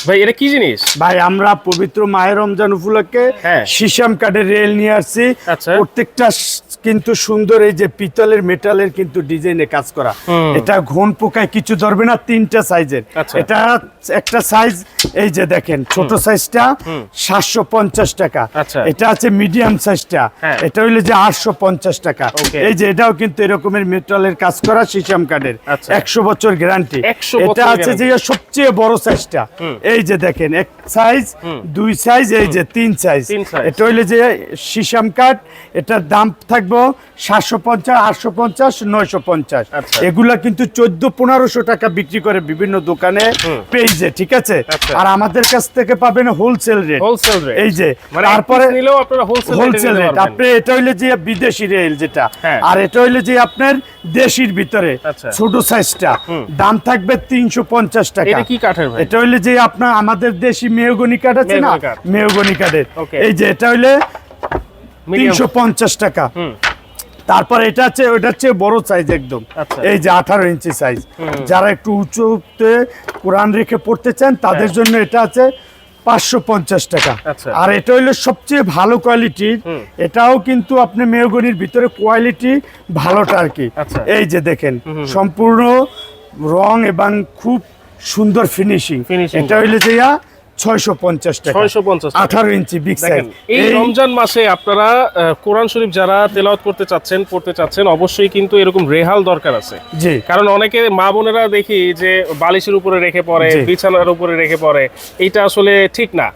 ভাই এটা কি জিনিস? ভাই আমরা পবিত্র মাহে রমজান উপলক্ষে সিসাম কাঠের রেল নিয়ে আসছি। প্রত্যেকটা কিন্তু সুন্দর, এই যে পিতলের মেটালের কিন্তু ডিজাইনে কাজ করা। এটা ঘন পোকায় কিছু ধরবে না, 3টা সাইজের। এটা একটা সাইজ এই যে দেখেন, ছোট সাইজটা 750 টাকা। এটা আছে মিডিয়াম সাইজটা, এটা হইলে যে 850 টাকা। এই যে এটাও কিন্তু এরকমের মেটালের কাজ করা সিসাম কাঠের, 100 বছর গ্যারান্টি। এটা আছে যে সবচেয়ে বড় সাইজটা, এই যে দেখেন, এক সাইজ, 2 সাইজ, এই যে 3 সাইজ। এটা হইলে যে সিসাম কাঠ, এটার দাম থাকবে 750, 850, 950। এগুলা কিন্তু 1400-1500 টাকা বিক্রি করে বিভিন্ন দোকানে, পেজে, ঠিক আছে? আর আমাদের কাছ থেকে পাবেন হোলসেল রেট। এই যে তারপরে হোলসেল রেট। আপনি এটা হইলে যে বিদেশি রেল যেটা, আর এটা হইলে যে আপনার দেশির ভিতরে ছোট সাইজটা, দাম থাকবে 350 টাকা। এটা কি কাঠের ভাই? এটা হইলে যে আপনার আমাদের দেশি মেহগনি কাঠ আছে না, মেহগনি কাঠের। এই যে এটা হইলে 350 টাকা। তারপর এটা আছে, ওটা হচ্ছে বড় সাইজ একদম, এই যে 18 ইঞ্চি সাইজ। যারা একটু উঁচুতে কোরআন রেখে পড়তে চান তাদের জন্য এটা আছে 550 টাকা। আর এটা হইলো সবচেয়ে ভালো কোয়ালিটির, এটাও কিন্তু আপনি মেহগনির ভিতরে কোয়ালিটি ভালোটা আর কি। এই যে দেখেন, সম্পূর্ণ রং এবং খুব সুন্দর ফিনিশিং। এটা হইলে যে 650 টাকা, 18 ইঞ্চি বিগ সাইজ। এই রমজান মাসে আপনারা কোরআন শরীফ যারা তেলাওয়াত করতে চাচ্ছেন, পড়তে চাচ্ছেন, অবশ্যই কিন্তু এরকম রেহাল দরকার আছে। জি, কারণ অনেকে মা বোনেরা দেখি যে বালিশের উপরে রেখে পড়ে, বিছানার উপরে রেখে পড়ে, এটা আসলে ঠিক না।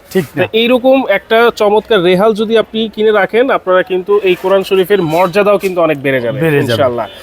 এইরকম একটা চমৎকার রেহাল যদি আপনি কিনে রাখেন, আপনারা কিন্তু এই কোরআন শরীফের মর্যাদাও কিন্তু অনেক বেড়ে যাবে ইনশাআল্লাহ।